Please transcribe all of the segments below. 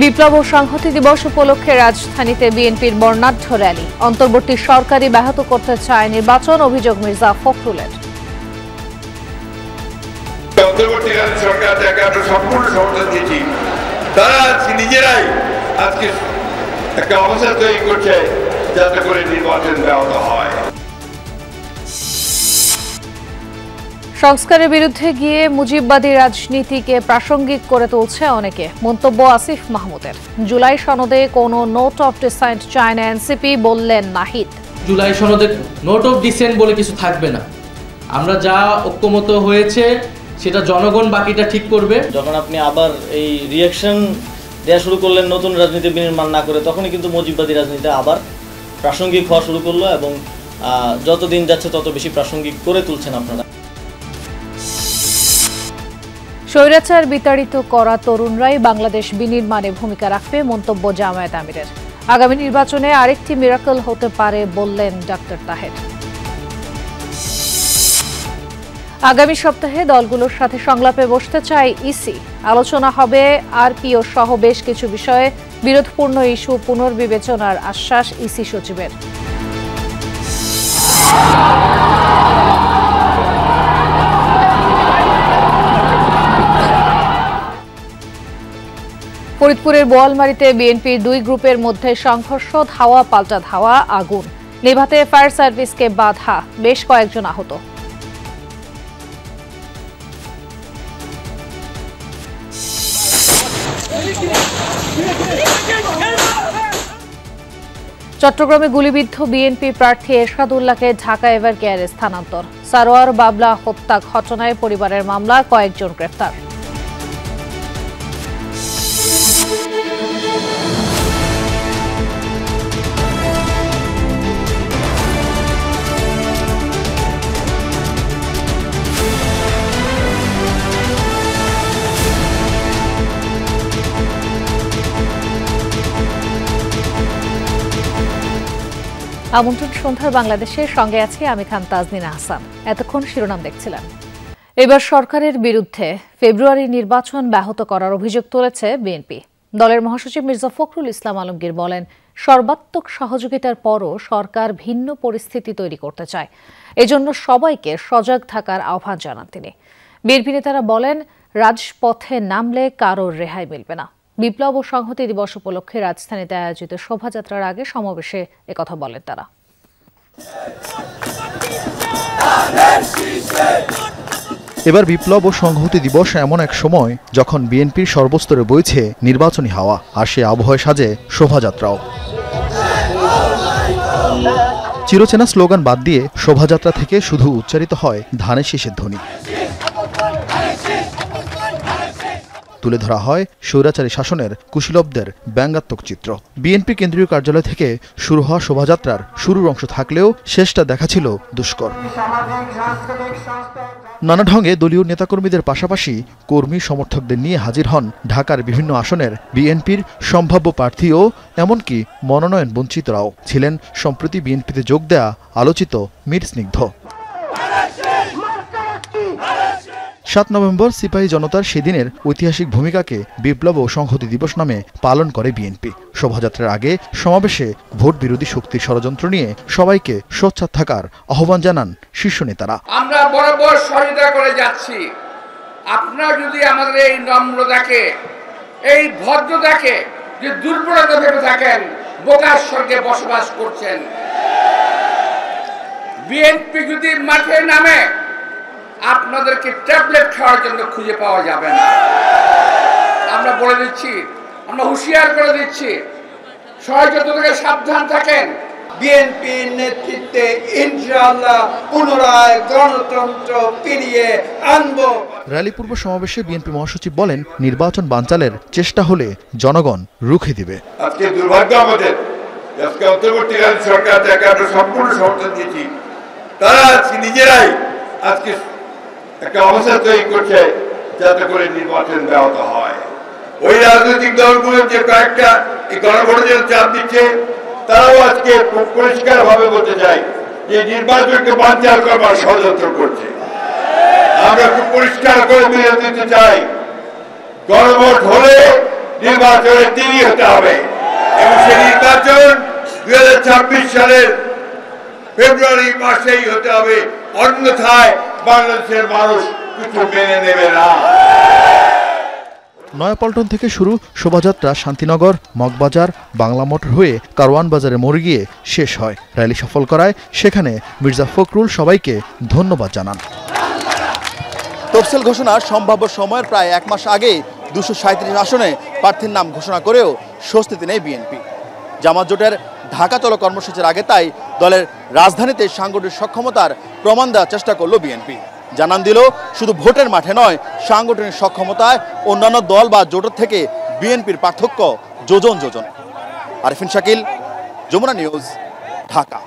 বিপ্লব ও সংহতি দিবস উপলক্ষে রাজধানীতে বিএনপির বর্ণাঢ্য র্যালি। অন্তর্বর্তী সরকারই ব্যাহত করতে চায় নির্বাচন, অভিযোগ মির্জা ফখরুলের। অন্তর্বর্তীকালীন সরকার যাকে আমরা সম্পূর্ণ সমর্থন দিয়েছি, তারা নিজেরাই আজকে একটা অবস্থা তৈরি করছে যাতে করে নির্বাচন ব্যাহত হয়। সংস্কারের বিরুদ্ধে গিয়ে মুজিববাদী রাজনীতিকে প্রাসঙ্গিক করে তুলছে অনেকে, মন্তব্য আসিফ মাহমুদের। জুলাই সনদে কোনো নোট অফ ডিসেন্ট চায় না এনসিপি, বললেন নাহিদ। জুলাই সনদে নোট অফ ডিসেন্ট বলে কিছু থাকবে না। আমরা যা ঐক্যমত হয়েছে সেটা জনগণ বাকিটা ঠিক করবে। যখন আপনি আবার এই রিঅ্যাকশন দেওয়া শুরু করলেন নতুন রাজনীতি বিনির্মাণ না করে, তখনই কিন্তু মুজিববাদী রাজনীতি আবার প্রাসঙ্গিক হওয়া শুরু করলো এবং যত দিন যাচ্ছে তত বেশি প্রাসঙ্গিক করে তুলছেন আপনারা। স্বৈরাচার বিতাড়িত করা তরুণরাই বাংলাদেশ বিনির্মাণে ভূমিকা রাখবে, মন্তব্য জামায়াত আমিরের। আগামী নির্বাচনে আরেকটি মিরাকল হতে পারে, বললেন ডক্টর তাহের। আগামী সপ্তাহে দলগুলোর সাথে সংলাপে বসতে চায় ইসি। আলোচনা হবে আরপিও সহ বেশ কিছু বিষয়ে। বিরোধপূর্ণ ইস্যু পুনর্বিবেচনার আশ্বাস ইসি সচিবের। ফরিদপুরের বোয়ালমারীতে বিএনপির দুই গ্রুপের মধ্যে সংঘর্ষ, ধাওয়া পাল্টা ধাওয়া, আগুন নেভাতে ফায়ার সার্ভিসকে বাধা, বেশ কয়েকজন আহত। চট্টগ্রামে গুলিবিদ্ধ বিএনপি প্রার্থী এরশাদুল্লাহকে ঢাকা এভার কেয়ারে স্থানান্তর। সারোয়ার বাবলা হত্যা ঘটনায় পরিবারের মামলা, কয়েকজন গ্রেফতার। আমন্ত্রণ সন্ধ্যার বাংলাদেশের সঙ্গে আছি আমি খান তাজনিনা হাসান। এতক্ষণ শিরোনাম দেখছিলেন। এবার সরকারের বিরুদ্ধে ফেব্রুয়ারি নির্বাচন ব্যাহত করার অভিযোগ তুলেছে বিএনপি। দলের মহাসচিব মির্জা ফখরুল ইসলাম আলমগীর বলেন, সর্বাত্মক সহযোগিতার পরও সরকার ভিন্ন পরিস্থিতি তৈরি করতে চায়। এজন্য সবাইকে সজাগ থাকার আহ্বান জানান তিনি। বিএনপি নেতারা বলেন, রাজপথে নামলে কারোর রেহাই মিলবে না। বিপ্লব ও সংহতি দিবস উপলক্ষে রাজধানীতে আয়োজিত শোভাযাত্রার আগে সমাবেশে একথা বলেন তারা। এবার বিপ্লব ও সংহতি দিবস এমন এক সময় যখন বিএনপির সর্বস্তরে বইছে নির্বাচনী হাওয়া, আর সে আবহাওয়ায় সাজে শোভাযাত্রাও। চিরচেনা স্লোগান বাদ দিয়ে শোভাযাত্রা থেকে শুধু উচ্চারিত হয় ধানের শীষের ধ্বনি। তুলে ধরা হয় স্বৈরাচারী শাসনের কুশীলবদের ব্যঙ্গাত্মক চিত্র। বিএনপি কেন্দ্রীয় কার্যালয় থেকে শুরু হওয়া শোভাযাত্রার শুরুর অংশ থাকলেও শেষটা দেখা ছিল দুষ্কর। নানা ঢঙ্গে দলীয় নেতাকর্মীদের পাশাপাশি কর্মী সমর্থকদের নিয়ে হাজির হন ঢাকার বিভিন্ন আসনের বিএনপির সম্ভাব্য প্রার্থী ও এমনকি মনোনয়ন বঞ্চিতরাও। ছিলেন সম্প্রতি বিএনপিতে যোগ দেয়া আলোচিত মীর স্নিগ্ধ। 7 নভেম্বর সিপাহী জনতার সেদিনের ঐতিহাসিক ভূমিকাকে বিপ্লব ও সংহতি দিবস নামে পালন করে বিএনপি। শোভাযাত্রার আগে সমাবেশে ভোট বিরোধী শক্তির ষড়যন্ত্র নিয়ে সবাইকে সোচ্চার থাকার আহ্বান জানান শীর্ষ নেতারা। আমরা বরাবর সহযোগিতা করে যাচ্ছি। আপনারা যদি আমাদের এই নম্রতাকে, এই ভদ্রতাকে যে দুর্বলতা ভেবে থাকেন, বোকার স্বর্গে বসবাস করছেন। বিএনপি যদি মাঠে নামে আপনাদেরকে ট্যাবলেট খাওয়ার জন্য খুঁজে পাওয়া যাবে না। আমরা বলে দিচ্ছি, আমরা হুঁশিয়ার করে দিচ্ছি, ষড়যন্ত্র থেকে সাবধান থাকেন। বিএনপির নেতৃত্বে ইনশাআল্লাহ পুনরায় গণতন্ত্র ফিরিয়ে আনব। র্যালি পূর্ব সমাবেশে বিএনপি মহাসচিব বলেন, নির্বাচন বানচালের চেষ্টা হলে জনগণ রুখে দিবে। আজকে দুর্ভাগ্য আমাদের, আজকে অন্তর্বর্তীকালীন সরকার যাকে আমরা সম্পূর্ণ সমর্থন দিয়েছি, তারা নিজেরাই আজকে একটা অবস্থা তৈরি করছে যাতে করে নির্বাচন ব্যাহত হয়। ওই রাজনৈতিক দলগুলো যে কয়েকটা এই গণভোটের চাপ দিচ্ছে, তারাও আজকে পরিষ্কার ভাবে বলতে চাই যে নির্বাচনকে বানচাল করবার ষড়যন্ত্র করছে। আমরা খুব পরিষ্কার করে মেনে দিতে চাই, গণভোট হলে নির্বাচনের দিনই হতে হবে এবং সেই নির্বাচন 2026 সালের ফেব্রুয়ারি মাসেই হতে হবে, অন্যথায় বাংলাদেশের মানুষ কিছু মেনে নেবে না। নয়াপল্টন থেকে শুরু শোভাযাত্রা শান্তিনগর, মগবাজার, বাংলা মোটর হয়ে কারওয়ান বাজারে মোড় গিয়ে শেষ হয়। র্যালি সফল করায় সেখানে মির্জা ফখরুল সবাইকে ধন্যবাদ জানান। তফসিল ঘোষণার সম্ভাব্য সময়ের প্রায় 1 মাস আগে 237 আসনে প্রার্থীর নাম ঘোষণা করেও স্বস্তিতে নেই বিএনপি। জামাত জোটের ঢাকা চলো কর্মসূচির আগে তাই দলের রাজধানীতে সাংগঠনিক সক্ষমতার প্রমাণ দেওয়ার চেষ্টা করল বিএনপি। জানান দিল শুধু ভোটের মাঠে নয়, সাংগঠনিক সক্ষমতায় অন্যান্য দল বা জোটের থেকে বিএনপির পার্থক্য যোজন যোজন। আরিফিন শাকিল, যমুনা নিউজ, ঢাকা।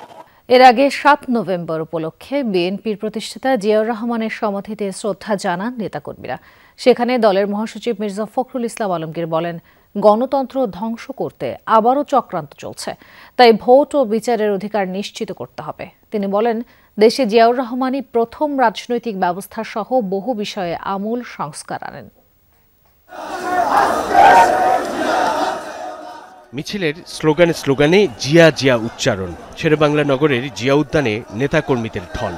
এর আগে 7 নভেম্বর উপলক্ষে বিএনপির প্রতিষ্ঠাতা জিয়াউর রহমানের সমাধিতে শ্রদ্ধা জানান নেতাকর্মীরা। সেখানে দলের মহাসচিব মির্জা ফখরুল ইসলাম আলমগীর বলেন, গণতন্ত্র ধ্বংস করতে আবারও চক্রান্ত চলছে, তাই ভোট ও বিচারের অধিকার নিশ্চিত করতে হবে। তিনি বলেন, দেশে জিয়াউর রহমানই প্রথম রাজনৈতিক ব্যবস্থা সহ বহু বিষয়ে আমূল সংস্কার আনেন। মিছিলের স্লোগানে জিয়া জিয়া উচ্চারণ। শেরেবাংলা নগরের জিয়া উদ্যানে নেতাকর্মীদের ঢল।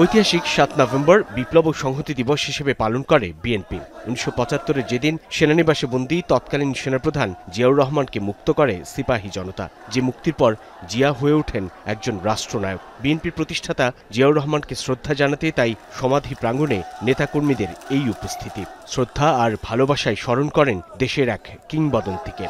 ঐতিহাসিক 7 নভেম্বর বিপ্লব ও সংহতি দিবস হিসেবে পালন করে বিএনপি। 1975-এ যেদিন সেনানিবাসে বন্দী তৎকালীন সেনাপ্রধান জিয়াউর রহমানকে মুক্ত করে সিপাহী জনতা, যে মুক্তির পর জিয়া হয়ে ওঠেন একজন রাষ্ট্রনায়ক। বিএনপির প্রতিষ্ঠাতা জিয়াউর রহমানকে শ্রদ্ধা জানাতে তাই সমাধি প্রাঙ্গণে নেতাকর্মীদের এই উপস্থিতি। শ্রদ্ধা আর ভালোবাসায় স্মরণ করেন দেশের এক কিংবদন্তিকে।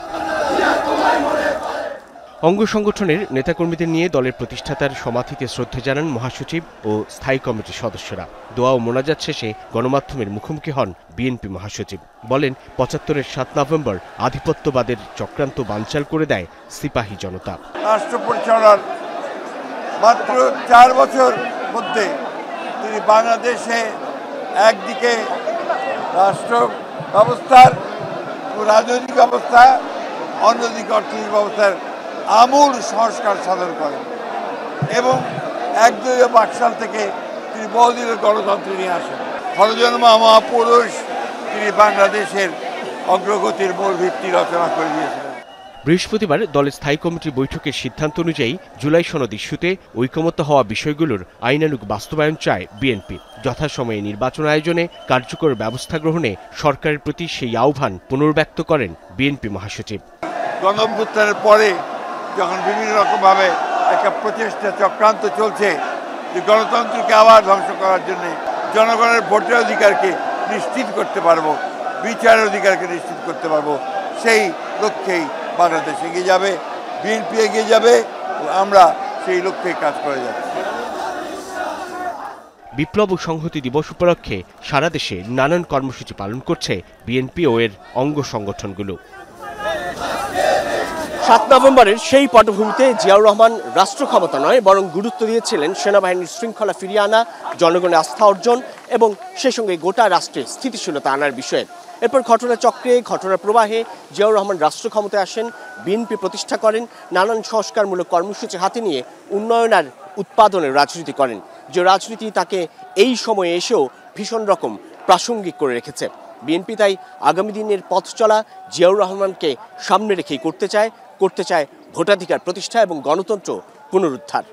অঙ্গ সংগঠনের নেতাকর্মীদের নিয়ে দলের প্রতিষ্ঠাতার সমাধিতে শ্রদ্ধা জানান মহাসচিব ও স্থায়ী কমিটির সদস্যরা। দোয়া ও মোনাজাত শেষে গণমাধ্যমের মুখোমুখি হন বিএনপি মহাসচিব। বলেন, 75-এর 7 নভেম্বর আধিপত্যবাদের চক্রান্ত বানচাল করে দেয় সিপাহী জনতা। রাষ্ট্র পরিচালনার মাত্র 4 বছর মধ্যে তিনি বাংলাদেশে একদিকে রাষ্ট্র ব্যবস্থার রাজনৈতিক ব্যবস্থা, অন্যদিকে অর্থনৈতিক ব্যবস্থার আমূল সংস্কার সাধন করেন এবং একদলীয় বাকশাল থেকে তিনি বহুদিনের গণতন্ত্র নিয়ে আসেন। হরজন্মা মহাপুরুষ তিনি বাংলাদেশের অগ্রগতির মূল ভিত্তি রচনা করে দিয়েছিলেন। বৃহস্পতিবার দলের স্থায়ী কমিটির বৈঠকের সিদ্ধান্ত অনুযায়ী জুলাই সনদ ইস্যুতে ঐকমত্য হওয়া বিষয়গুলোর আইনানুগ বাস্তবায়ন চায় বিএনপি। যথাসময়ে নির্বাচন আয়োজনে কার্যকর ব্যবস্থা গ্রহণে সরকারের প্রতি সেই আহ্বান পুনর্ব্যক্ত করেন বিএনপি মহাসচিব। গণঅভ্যুত্থানের পরে যখন বিভিন্ন রকমভাবে একটা প্রচেষ্টা চক্রান্ত চলছে যে গণতন্ত্রকে আবার ধ্বংস করার জন্য, জনগণের ভোটের অধিকারকে নিশ্চিত করতে পারবো, বিচারের অধিকারকে নিশ্চিত করতে পারবো, সেই লক্ষ্যেই বাংলাদেশ এগিয়ে যাবে, বিএনপি এগিয়ে যাবে, আমরা সেই লক্ষ্যেই কাজ করে যাব। বিপ্লব ও সংহতি দিবস উপলক্ষে সারা দেশে নানান কর্মসূচি পালন করছে বিএনপি ও এর অঙ্গ সংগঠনগুলো। 7 নভেম্বরের সেই পটভূমিতে জিয়াউর রহমান রাষ্ট্র ক্ষমতা নয় বরং গুরুত্ব দিয়েছিলেন সেনাবাহিনীর শৃঙ্খলা ফিরিয়ে আনা, জনগণের আস্থা অর্জন এবং সেই সঙ্গে গোটা রাষ্ট্রে স্থিতিশীলতা আনার বিষয়ে। এরপর ঘটনাচক্রে, ঘটনার প্রবাহে জিয়াউর রহমান রাষ্ট্র ক্ষমতায় আসেন, বিএনপি প্রতিষ্ঠা করেন, নানান সংস্কারমূলক কর্মসূচি হাতে নিয়ে উন্নয়ন আর উৎপাদনের রাজনীতি করেন, যে রাজনীতি তাকে এই সময়ে এসেও ভীষণ রকম প্রাসঙ্গিক করে রেখেছে। বিএনপি তাই আগামী দিনের পথ চলা জিয়াউর রহমানকে সামনে রেখেই করতে চায় ভোটাধিকার প্রতিষ্ঠা এবং গণতন্ত্র পুনরুদ্ধার।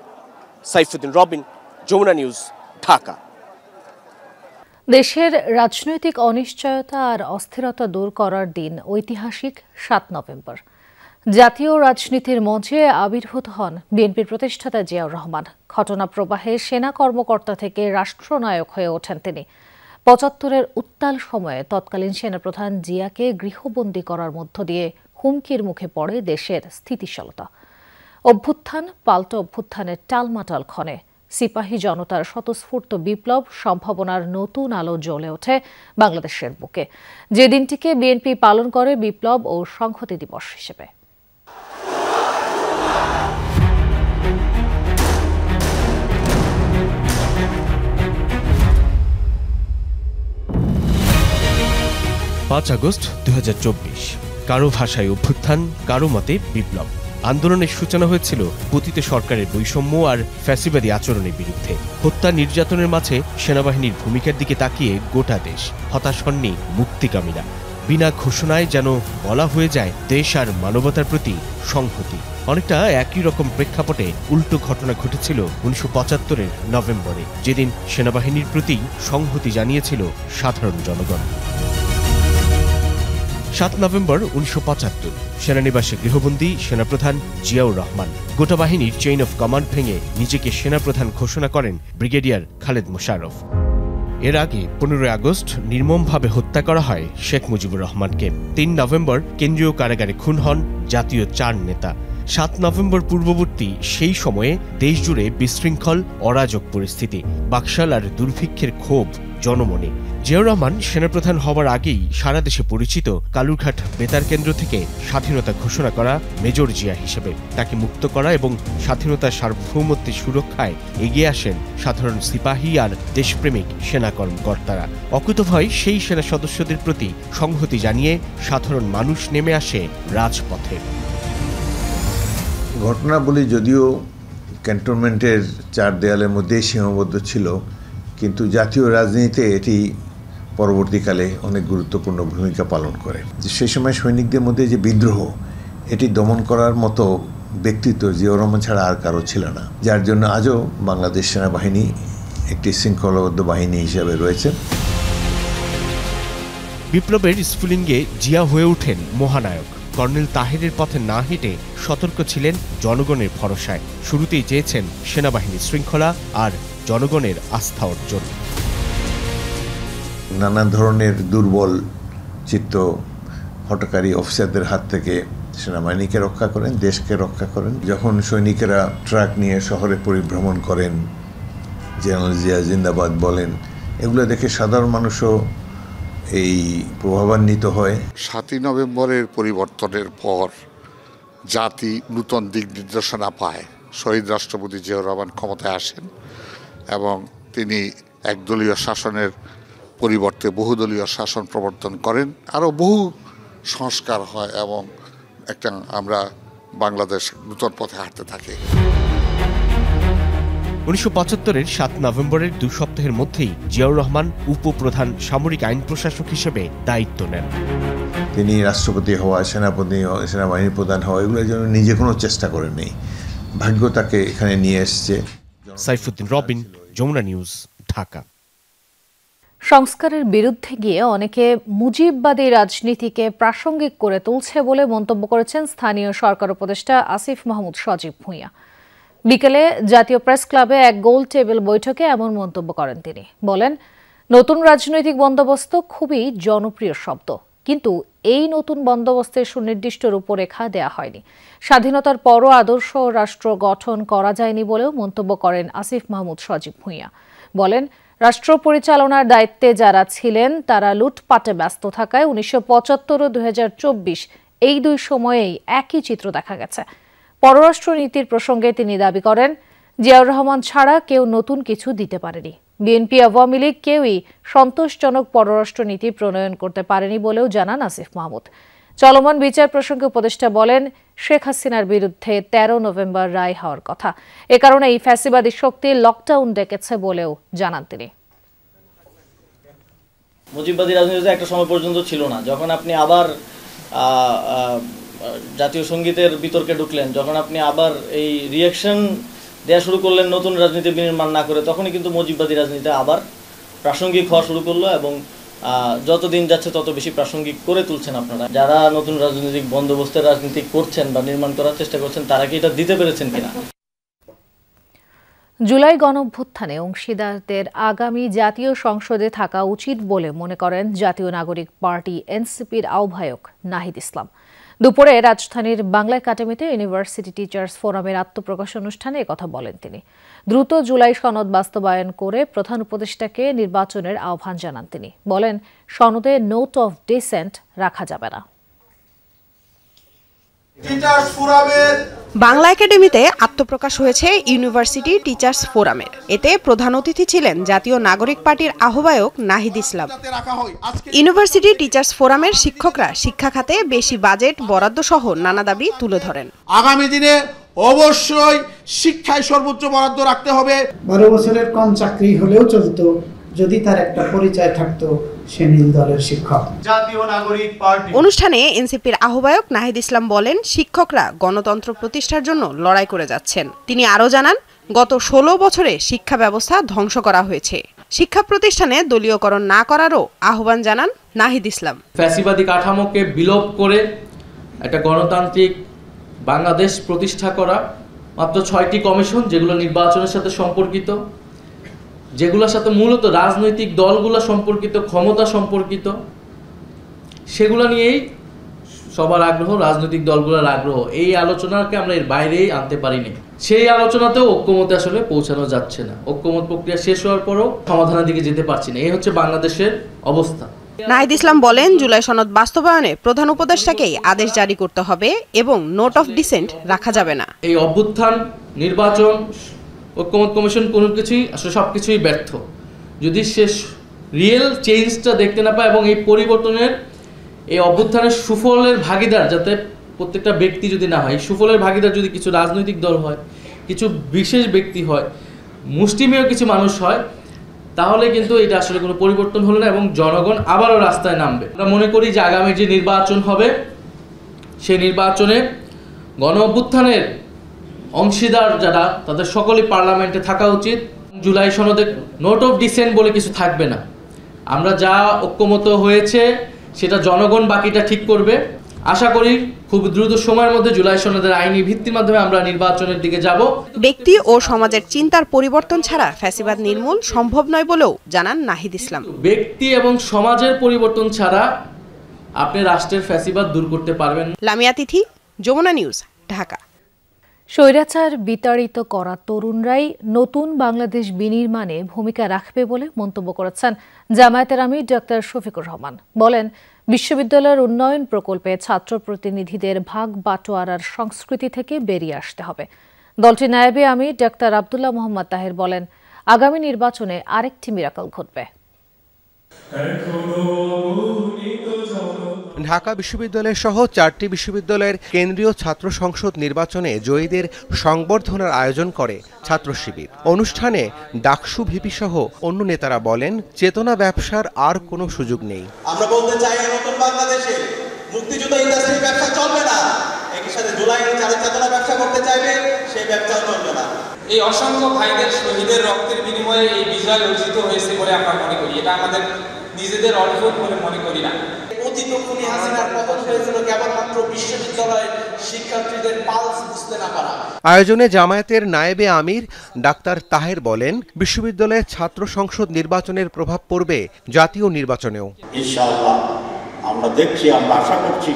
সাইফুদ্দিন রবিন, যমুনা নিউজ, ঢাকা। দেশের রাজনৈতিক অনিশ্চয়তা আর অস্থিরতা দূর করার দিন ঐতিহাসিক 7 নভেম্বর। জাতীয় রাজনীতির মঞ্চে আবির্ভূত হন বিএনপির প্রতিষ্ঠাতা জিয়াউর রহমান। ঘটনা প্রবাহে সেনা কর্মকর্তা থেকে রাষ্ট্রনায়ক হয়ে ওঠেন তিনি। 75-এর উত্তাল সময়ে তৎকালীন সেনাপ্রধান জিয়াকে গৃহবন্দী করার মধ্য দিয়ে হুমকির মুখে পড়ে দেশের স্থিতিশীলতা। অভ্যুত্থান পাল্টা অভ্যুত্থানের টালমাটাল ক্ষণে সিপাহী জনতার স্বতঃস্ফূর্ত বিপ্লব সম্ভাবনার নতুন আলো জ্বলে ওঠে বাংলাদেশের বুকে, যে দিনটিকে বিএনপি পালন করে বিপ্লব ও সংহতি দিবস হিসেবে। পাঁচ আগস্ট 2024, কারো ভাষায় অভ্যুত্থান, কারো মতে বিপ্লব। আন্দোলনের সূচনা হয়েছিল পতিত সরকারের বৈষম্য আর ফ্যাসিবাদী আচরণের বিরুদ্ধে। হত্যা নির্যাতনের মাঝে সেনাবাহিনীর ভূমিকার দিকে তাকিয়ে গোটা দেশ হতাশ হননি মুক্তিকামীরা। বিনা ঘোষণায় যেন বলা হয়ে যায় দেশ আর মানবতার প্রতি সংহতি। অনেকটা একই রকম প্রেক্ষাপটে উল্টো ঘটনা ঘটেছিল 1975-এর নভেম্বরে, যেদিন সেনাবাহিনীর প্রতি সংহতি জানিয়েছিল সাধারণ জনগণ। 7 নভেম্বর 1975 সেনানিবাসে গৃহবন্দী সেনাপ্রধান জিয়াউর রহমান। গোটা বাহিনীর চেইন অফ কমান্ড ভেঙে নিজেকে সেনাপ্রধান ঘোষণা করেন ব্রিগেডিয়ার খালেদ মোশাররফ। এর আগে 15 আগস্ট নির্মমভাবে হত্যা করা হয় শেখ মুজিবুর রহমানকে। 3 নভেম্বর কেন্দ্রীয় কারাগারে খুন হন জাতীয় 4 নেতা। 7 নভেম্বর পূর্ববর্তী সেই সময়ে দেশজুড়ে বিশৃঙ্খল অরাজক পরিস্থিতি, বাকশাল আর দুর্ভিক্ষের ক্ষোভ জনমনে। জিয়াউর রহমান সেনাপ্রধান হওয়ার আগেই সারা দেশে পরিচিত কালুরঘাট বেতার কেন্দ্র থেকে স্বাধীনতা ঘোষণা করা মেজর জিয়া হিসেবে। তাকে মুক্ত করা এবং স্বাধীনতার সার্বভৌমত্বের সুরক্ষায় এগিয়ে আসেন সাধারণ সিপাহী আর দেশপ্রেমিক সেনা কর্মকর্তারা। অকুতভয় সেই সেনা সদস্যদের প্রতি সংহতি জানিয়ে সাধারণ মানুষ নেমে আসে রাজপথে। ঘটনাবলী যদিও ক্যান্টনমেন্টের 4 দেয়ালের মধ্যেই সীমাবদ্ধ ছিল, কিন্তু জাতীয় রাজনীতিতে এটি পরবর্তীকালে অনেক গুরুত্বপূর্ণ ভূমিকা পালন করে। সেই সময় সৈনিকদের মধ্যে যে বিদ্রোহ, এটি দমন করার মতো ব্যক্তিত্ব জিয়াউর রহমান ছাড়া আর কারো ছিল না, যার জন্য আজও বাংলাদেশ সেনাবাহিনী একটি শৃঙ্খলাবদ্ধ বাহিনী হিসেবে রয়েছে। বিপ্লবের স্ফুলিঙ্গে জিয়া হয়ে ওঠেন মহানায়ক। কর্নেল তাহেরের পথে না হেঁটে সতর্ক ছিলেন জনগণের ভরসায়। শুরুতেই চেয়েছেন সেনাবাহিনীর শৃঙ্খলা আর জনগণের আস্থা অর্জন। নানা ধরনের দুর্বল চিত্ত হটকারী অফিসারদের হাত থেকে সেনাবাহিনীকে রক্ষা করেন, দেশকে রক্ষা করেন। যখন সৈনিকেরা ট্রাক নিয়ে শহরে পরিভ্রমণ করেন, জেনারেল জিয়া জিন্দাবাদ বলেন, এগুলো দেখে সাধারণ মানুষও এই প্রভাবান্বিত হয়। 7 নভেম্বরের পরিবর্তনের পর জাতি নূতন দিক নির্দেশনা পায়। শহীদ রাষ্ট্রপতি জিয়াউর রহমান ক্ষমতায় আসেন এবং তিনি একদলীয় শাসনের পরিবর্তে বহুদলীয় শাসন প্রবর্তন করেন। আরও বহু সংস্কার হয় এবং আমরা বাংলাদেশ নূতন পথে হাঁটতে থাকি। 1975-এর 7 নভেম্বরের 2 সপ্তাহের মধ্যেই জিয়াউর রহমান উপপ্রধান সামরিক আইন প্রশাসক হিসেবে দায়িত্ব নেন। তিনি রাষ্ট্রপতি হওয়া, সেনাবাহিনী প্রধান হওয়া, এগুলোর জন্য নিজে কোনো চেষ্টা করেননি। ভাগ্য তাকে এখানে নিয়ে এসছে। সাইফুদ্দিন রবিন, যমুনা নিউজ, ঢাকা। সংস্কারের বিরুদ্ধে গিয়ে অনেকে মুজিববাদী রাজনীতিকে প্রাসঙ্গিক করে তুলছে বলে মন্তব্য করেছেন স্থানীয় সরকার উপদেষ্টা আসিফ মাহমুদ সজীব ভূঁইয়া। বিকেলে জাতীয় প্রেস ক্লাবে এক গোল টেবিল বৈঠকে এমন মন্তব্য করেন তিনি। বলেন, নতুন রাজনৈতিক বন্দোবস্ত খুবই জনপ্রিয় শব্দ, কিন্তু এই নতুন বন্দোবস্তের সুনির্দিষ্ট রূপরেখা দেয়া হয়নি। স্বাধীনতার পরও আদর্শ রাষ্ট্র গঠন করা যায়নি বলেও মন্তব্য করেন আসিফ মাহমুদ সজীব ভূঁইয়া। বলেন, রাষ্ট্র পরিচালনার দায়িত্বে যারা ছিলেন তারা লুটপাটে ব্যস্ত থাকায় 1975 ও 2024 এই 2 সময়েই একই চিত্র দেখা গেছে। পররাষ্ট্র নীতির প্রসঙ্গে তিনি দাবি করেন, জিয়াউর রহমান ছাড়া কেউ নতুন কিছু দিতে পারেনি। বিএনপি, আওয়ামী লীগ কেউই সন্তোষজনক পররাষ্ট্র নীতি প্রণয়ন করতে পারেনি বলেও জানান আসিফ মাহমুদ। চলমান বিচার প্রসঙ্গে উপদেষ্টা বলেন, শেখ হাসিনার বিরুদ্ধে 13 নভেম্বর রায় হওয়ার কথা। এ কারণে এই ফ্যাসিবাদী শক্তি লকডাউন ডেকেছে বলেও জানান তিনি। মুজিববাদী রাজনীতিতে একটা সময় পর্যন্ত ছিল না। যখন আপনি আবার জাতীয় সঙ্গীতের বিতর্কে ঢুকলেন, যখন আপনি আবার এই রিয়াকশন দেওয়া শুরু করলেন নতুন রাজনীতি বিনির্মাণ না করে, তখনই কিন্তু মুজিববাদী রাজনীতি আবার প্রাসঙ্গিক হওয়া শুরু করলো এবং যত দিন যাচ্ছে তত বেশি প্রাসঙ্গিক করে তুলছেন আপনারা। যারা নতুন রাজনৈতিক বন্দোবস্তের রাজনীতি করছেন বা নির্মাণ করার চেষ্টা করছেন, তারা কি এটা দিতে পেরেছেন কিনা? জুলাই গণঅভ্যুত্থানে অংশীদারদের আগামী জাতীয় সংসদে থাকা উচিত বলে মনে করেন জাতীয় নাগরিক পার্টি এনসিপির আহ্বায়ক নাহিদ ইসলাম। দুপুরে রাজধানীর বাংলা একাডেমিতে ইউনিভার্সিটি টিচার্স ফোরামের আত্মপ্রকাশ অনুষ্ঠানে একথা বলেন তিনি। দ্রুত জুলাই সনদ বাস্তবায়ন করে প্রধান উপদেষ্টাকে নির্বাচনের আহ্বান জানান তিনি। বলেন, সনদে নোট অফ ডিসেন্ট রাখা যাবে না। বাংলা একাডেমিতে আত্মপ্রকাশ হয়েছে ইউনিভার্সিটি টিচার্স ফোরামের। এতে প্রধান অতিথি ছিলেন জাতীয় নাগরিক পার্টির আহ্বায়ক নাহিদ ইসলাম। ইউনিভার্সিটি টিচার্স ফোরামের শিক্ষকরা শিক্ষা খাতে বেশি বাজেট বরাদ্দ সহ নানা দাবি তুলে ধরেন। আগামী দিনে অবশ্যই শিক্ষায় সর্বোচ্চ বরাদ্দ রাখতে হবে। 12 বছরের কম চাকরি হলেও চলতো যদি তার একটা পরিচয় থাকতো সে নীল দলের শিক্ষক। জাতীয় নাগরিক পার্টি অনুষ্ঠানে এনসিপির আহ্বায়ক নাহিদ ইসলাম বলেন, শিক্ষকরা গণতন্ত্র প্রতিষ্ঠার জন্য লড়াই করে যাচ্ছেন। তিনি আরও জানান, গত 16 বছরে শিক্ষা ব্যবস্থা ধ্বংস করা হয়েছে। শিক্ষা প্রতিষ্ঠানে দলীয়করণ না করারও আহ্বান জানান নাহিদ ইসলাম। ফ্যাসিবাদী কাঠামোকে বিলোপ করে একটা গণতান্ত্রিক বাংলাদেশ প্রতিষ্ঠা করা, মাত্র 6টি কমিশন যেগুলো নির্বাচনের সাথে সম্পর্কিত, যেগুলোর সাথে মূলত রাজনৈতিক দলগুলো সম্পর্কিত, ক্ষমতা সম্পর্কিত, সেগুলো নিয়েই সবার আগ্রহ, রাজনৈতিক দলগুলোর আগ্রহ। এই আলোচনাকে আমরা এর বাইরেই আনতে পারিনি। সেই আলোচনাতেও ঐক্যমতে আসলে পৌঁছানো যাচ্ছে না। ঐক্যমত প্রক্রিয়া শেষ হওয়ার পরও সমাধানের দিকে যেতে পারছি না। এই হচ্ছে বাংলাদেশের অবস্থা। নাহিদ ইসলাম বলেন, জুলাই সনদ বাস্তবায়নে প্রধান উপদেষ্টাকেই আদেশ জারি করতে হবে এবং নোট অফ ডিসেন্ট রাখা যাবে না। এই অভ্যুত্থান, নির্বাচন, ঐক্যমত কমিশন কোনো কিছুই আসলে সবকিছুই ব্যর্থ যদি শেষ রিয়েল চেঞ্জটা দেখতে না পায় এবং এই পরিবর্তনের, এই অভ্যুত্থানের সুফলের ভাগিদার যাতে প্রত্যেকটা ব্যক্তি যদি না হয়, সুফলের ভাগিদার যদি কিছু রাজনৈতিক দল হয়, কিছু বিশেষ ব্যক্তি হয়, মুষ্টিমেয় কিছু মানুষ হয়, তাহলে কিন্তু এটা আসলে কোনো পরিবর্তন হলো না এবং জনগণ আবারও রাস্তায় নামবে। আমরা মনে করি যে আগামী যে নির্বাচন হবে, সেই নির্বাচনে গণ অভ্যুত্থানের অংশীদার যারা, তাদের সকলেই পার্লামেন্টে থাকা উচিত। জুলাই সনদে নোট অফ ডিসেন্ট বলে কিছু থাকবে না। আমরা যা ঐক্যমত হয়েছে সেটা জনগণ বাকিটা ঠিক করবে। আশা করি খুব দ্রুত সময়ের মধ্যে জুলাই সনদের আইনি ভিত্তির মাধ্যমে আমরা নির্বাচনের দিকে যাব। ব্যক্তি ও সমাজের চিন্তার পরিবর্তন ছাড়া ফ্যাসিবাদ নির্মূল সম্ভব নয় বলেও জানান নাহিদ ইসলাম। ব্যক্তি এবং সমাজের পরিবর্তন ছাড়া আপনি রাষ্ট্রের ফ্যাসিবাদ দূর করতে পারবেন না। লামিয়া তিথি, যমুনা নিউজ, ঢাকা। স্বৈরাচার বিতাড়িত করা তরুণরাই নতুন বাংলাদেশ বিনির্মাণে ভূমিকা রাখবে বলে মন্তব্য করেছেন জামায়াতের আমির ডক্টর শফিকুর রহমান। বলেন, বিশ্ববিদ্যালয়ের উন্নয়ন প্রকল্পে ছাত্র প্রতিনিধিদের ভাগ বাটোয়ারার সংস্কৃতি থেকে বেরিয়ে আসতে হবে। দলটির নায়েবে আমির ডক্টর আব্দুল্লাহ মোহাম্মদ তাহের বলেন, আগামী নির্বাচনে আরেকটি মিরাকল ঘটবে। ঢাকা বিশ্ববিদ্যালয় সহ 4টি বিশ্ববিদ্যালয়ের কেন্দ্রীয় ছাত্র সংসদ নির্বাচনে জয়ীদের সংবর্ধনার আয়োজন করে ছাত্র শিবির। অনুষ্ঠানে ডাকসু ভিপি সহ অন্য নেতারা বলেন, চেতনা ব্যবসার আর কোনো সুযোগ নেই। আমরা বলতে চাই, নতুন বাংলাদেশে মুক্তিযুদ্ধ ইন্ডাস্ট্রি ব্যবসা চলবে না। একই সাথে জুলাইয়ের যারা চেতনা ব্যবসা করতে চাইবে সেই ব্যবসাও চলবে না। এই অসংখ্য ভাইদের শহীদের রক্তের বিনিময়ে এই বিজয় অর্জিত হয়েছে বলে আমরা মনে করি। এটা আমাদের নিজেদের অর্জন বলে মনে করি না। অতীত খুনি হাসিনার পতন হয়েছিল কেবলমাত্র বিশ্ববিদ্যালয়ের শিক্ষার্থীদের পালস বুঝতে না পারা। আয়োজনে জামায়াতের নায়েবে আমির ডাক্তার তাহের বলেন, বিশ্ববিদ্যালয়ের ছাত্র সংসদ নির্বাচনের প্রভাব পড়বে জাতীয় নির্বাচনেও। ইনশাআল্লাহ আমরা দেখছি, আমরা আশা করছি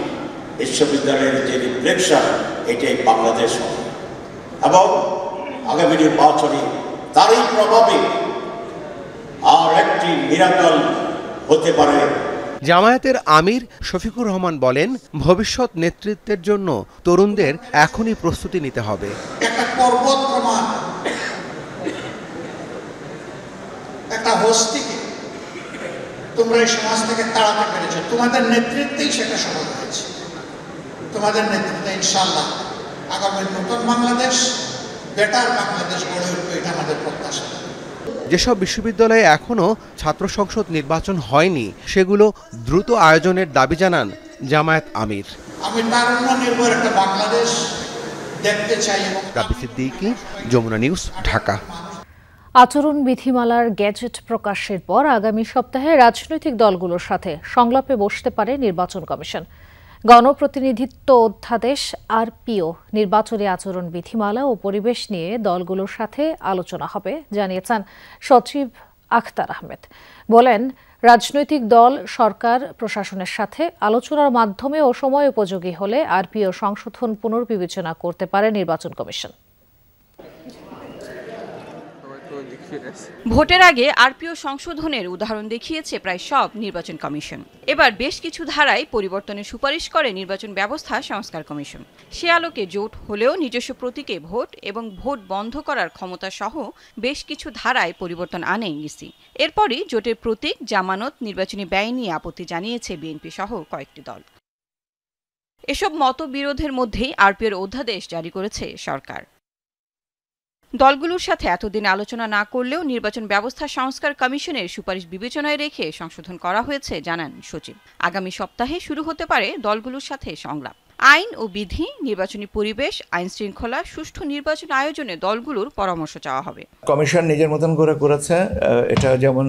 বিশ্ববিদ্যালয়ের যে রিফ্লেকশন এটাই বাংলাদেশ হবে এবং আগামী নির্বাচনে তারই প্রভাবে আর একটি মিরাকল হতে পারে। জামায়াতের আমির শফিকুর রহমান বলেন, ভবিষ্যৎ নেতৃত্বের জন্য তরুণদের এখনই প্রস্তুতি নিতে হবে। একটা পর্বত প্রমাণ, একটা হস্তিকে তোমরা এই সমাজ থেকে তাড়াতে পেরেছো, তোমাদের নেতৃত্বেই সেটা সফল হয়েছে। তোমাদের নেতৃত্বে ইনশাআল্লাহ আগামী নতুন বাংলাদেশ, বেটার বাংলাদেশ গড়ে উঠবে, এটা আমাদের প্রত্যাশা। যেসব বিশ্ববিদ্যালয়ে এখনও ছাত্র সংসদ নির্বাচন হয়নি সেগুলো দ্রুত আয়োজনের দাবি জানান জামায়াত আমির। আমি তারুণ্য নির্ভর একটা বাংলাদেশ দেখতে চাই। রাবি সিদ্দিকী, যমুনা নিউজ, ঢাকা। আচরণ বিধিমালার গ্যাজেট প্রকাশের পর আগামী সপ্তাহে রাজনৈতিক দলগুলোর সাথে সংলাপে বসতে পারে নির্বাচন কমিশন। গণপ্রতিনিধিত্ব অধ্যাদেশ আরপিও, নির্বাচনী আচরণ বিধিমালা ও পরিবেশ নিয়ে দলগুলোর সাথে আলোচনা হবে জানিয়েছেন সচিব আখতার আহমেদ। বলেন, রাজনৈতিক দল সরকার প্রশাসনের সাথে আলোচনার মাধ্যমে ও সময় উপযোগী হলে আরপিও সংশোধন পুনর্বিবেচনা করতে পারে নির্বাচন কমিশন। ভোটের আগে আরপিও সংশোধনের উদাহরণ দেখিয়েছে প্রায় সব নির্বাচন কমিশন। এবার বেশ কিছু ধারায় পরিবর্তনের সুপারিশ করে নির্বাচন ব্যবস্থা সংস্কার কমিশন। সে আলোকে জোট হলেও নিজস্ব প্রতীকে ভোট এবং ভোট বন্ধ করার ক্ষমতা সহ বেশ কিছু ধারায় পরিবর্তন আনে ইসি। এরপরই জোটের প্রতীক, জামানত, নির্বাচনী ব্যয় নিয়ে আপত্তি জানিয়েছে বিএনপি সহ কয়েকটি দল। এসব মতবিরোধের মধ্যেই আরপিওর অধ্যাদেশ জারি করেছে সরকার। দলগুলোর সাথে এতদিন আলোচনা না করলেও নির্বাচন ব্যবস্থা সংস্কার কমিশনের সুপারিশ বিবেচনায় রেখে সংশোধন করা হয়েছে জানান সচিব। আগামী সপ্তাহে শুরু হতে পারে দলগুলোর সাথে সংলাপ। আইন ও বিধি, নির্বাচনী পরিবেশ, আইন শৃঙ্খলা, সুষ্ঠু নির্বাচন আয়োজনে দলগুলোর পরামর্শ চাওয়া হবে। কমিশন নিজের মতন করে করেছে, এটা যেমন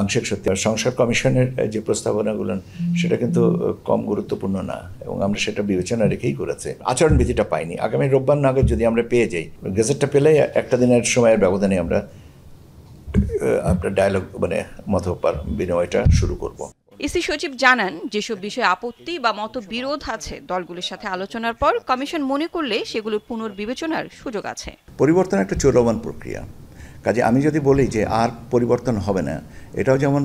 আংশিক সত্যি। সংস্কার কমিশনের যে প্রস্তাবনাগুলো সেটা কিন্তু কম গুরুত্বপূর্ণ না, এবং আমরা সেটা বিবেচনা রেখেই করেছি। আচরণবিধিটা পাইনি, আগামী রোববার নাগাদ যদি আমরা পেয়ে যাই, গেজেটটা পেলে একটা দিনের সময়ের ব্যবধানে আমরা আপনার ডায়ালগ মত বিনিময়টা শুরু করব। ইসি সচিব জানান, যেসব বিষয়ে আপত্তি বা মতবিরোধ আছে দলগুলোর সাথে আলোচনার পর কমিশন মনে করলে সেগুলোর পুনর্বিবেচনার সুযোগ আছে। পরিবর্তন একটা চলমান প্রক্রিয়া, কাজে আমি যদি বলি যে আর পরিবর্তন হবে না, এটাও যেমন